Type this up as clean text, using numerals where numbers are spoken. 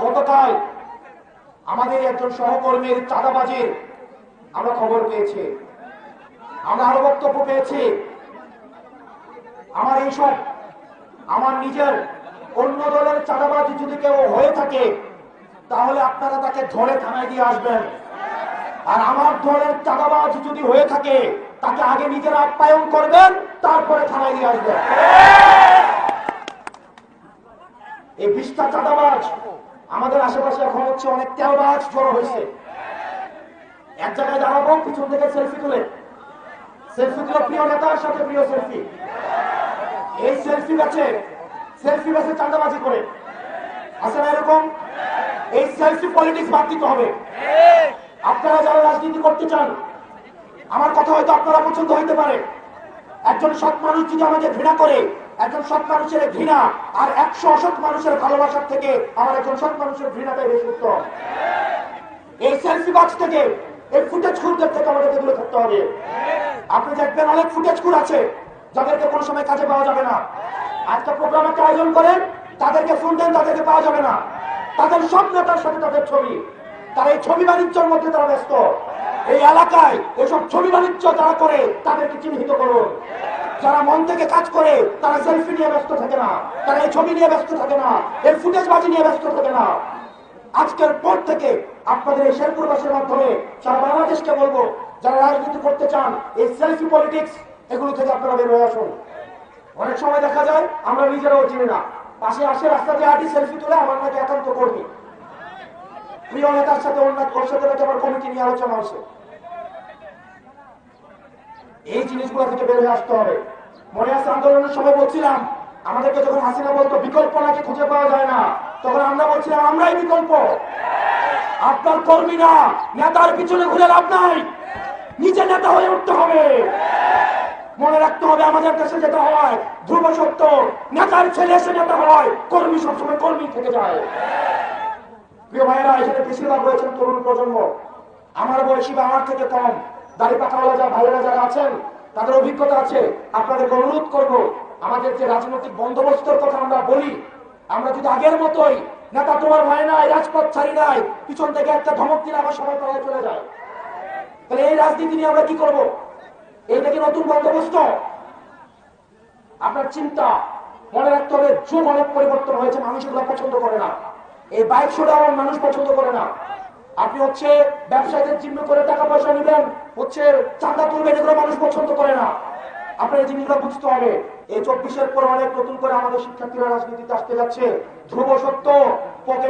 গতকাল আমাদের একজন সহকর্মীর চাঁদাবাজির আমরা খবর পেয়েছি, আমরা আরো বক্তব্য পেয়েছি। আমার এইসব আমার নিজের অন্য দলের চাঁদাবাজি যদি কেউ হয়ে থাকে তাহলে আপনারা তাকে ধরে থানায় দিয়ে আসবেন, আর আমার দলের চাঁদাবাজি যদি হয়ে থাকে তাকে আগে নিজেরা আপ্যায়ন করবেন, তারপরে থানায় দিয়ে আসবেন। এই 20টা চাঁদাবাজ আমাদের আশেপাশে এখন হচ্ছে, অনেক তেলবাজ জড়ো হয়েছে। এক জায়গায় দাঁড়াবো, পিছন থেকে সেলফি তুলে প্রিয় নেতার সাথে প্রিয় সেলফি, এই সেলফি বেছে চাঁদাবাজি করে আছে না এরকম? এই সেলফি পলিটিক্স বাদ দিতে হবে। আপনারা যারা রাজনীতি করতে চান, আমার কথা হয়তো আপনারা পছন্দ হইতে পারে। একজন সৎ মানুষ যদি আমাকে ঘৃণা করে, একজন সৎ মানুষের ঘৃণা আর 100 অসৎ মানুষের ভালোবাসার থেকে আমার একজন সৎ মানুষের ঘৃণাটাই বেশি উত্তম। এই সেলফি বক্স থেকে, এই ফুটেজ খুঁজতে থেকে আমাদেরকে দূরে থাকতে হবে। আপনি দেখবেন অনেক ফুটেজ খুঁজ আছে যাদেরকে কোনো সময় কাজে পাওয়া যাবে না। আজকে প্রোগ্রাম একটা আয়োজন করেন, তাদেরকে ফোন দেন, তাদেরকে পাওয়া যাবে না। তাদের সব নেতার সাথে তাদের ছবি, তারা এই ছবি বাণিজ্যের মধ্যে তারা ব্যস্ত। এই এলাকায় এসব ছবি বাণিজ্য যারা করে তাদেরকে চিহ্নিত করুন। যারা মন থেকে কাজ করে তারা সেলফি নিয়ে ব্যস্ত থাকে না, তারা এই ছবি নিয়ে ব্যস্ত থাকে না, এই ফুটেজবাজি নিয়ে ব্যস্ত থাকে না। আজকের পর থেকে আপনাদের এই শেরপুরবাসীর মাধ্যমে সারা বাংলাদেশকে বলবো, যারা রাজনীতি করতে চান এই সেলফি পলিটিক্স এগুলো থেকে আপনারা বের হয়ে আসুন। অনেক সময় দেখা যায় আমরা নিজেরাও চিনি না, পাশে আসে রাস্তা দিয়ে হাঁটি, সেলফি তুলে আমার নাকি একান্ত কর্মী, প্রিয় নেতার সাথে ওর সাথে নাকি আমার কমিটি নিয়ে আলোচনা হচ্ছে। এই জিনিসগুলো থেকে বের হয়ে আসতে হবে। মনে আছে আন্দোলনের সময় বলছিলাম, আমাদেরকে যখন হাসিনা বলতো বিকল্প নাকি খুঁজে পাওয়া যায় না, তখন আমরা বলছিলাম আমরাই বিকল্প। আপনার কর্মী না, নেতার পিছনে ঘুরে লাভ নাই, নিজে নেতা হয়ে উঠতে হবে। মনে রাখতে হবে আমাদের দেশে যেটা হয় ধ্রুব সত্য, নেতার ছেলে এসে নেতা হয়, কর্মী সবসময় কর্মী থেকে যায়। প্রিয় ভাইয়েরা, এখানে বেশিরভাগ রয়েছেন তরুণ প্রজন্ম, আমার বয়সী বা আমার থেকে কম, দাড়ি পাকাওয়ালা যা ভাইয়েরা যারা আছেন তাদের অভিজ্ঞতা আছে। আপনাদেরকে অনুরোধ করব, আমাদের যে রাজনৈতিক বন্দোবস্তের কথা আমরা বলি, আমরা যদি আগের মতোই নেতা তোমার ভয় নাই, রাজপথ ছাড়ি নাই, পিছন থেকে একটা ধমক দিলে আমার সবাই পালায় চলে যায়, তাহলে এই রাজনীতি নিয়ে আমরা কি করব? এইটা কি নতুন বন্দোবস্ত? আপনার চিন্তা মনে রাখতে হবে, যুগ অনেক পরিবর্তন হয়েছে, মানুষ এগুলো পছন্দ করে না। এই বাইক শোটা আমার মানুষ পছন্দ করে না। আপনি হচ্ছে ব্যবসায়ীদের চিহ্ন করে টাকা পয়সা নেবেন, হচ্ছে চাঁদা তুলবেন, এগুলো মানুষ পছন্দ করে না। আপনার এই জিনিসগুলো বুঝতে হবে। এই 24-এর পর অনেক নতুন করে আমাদের শিক্ষার্থীরা রাজনীতিতে আসতে যাচ্ছে। ধ্রুব সত্য, পকেট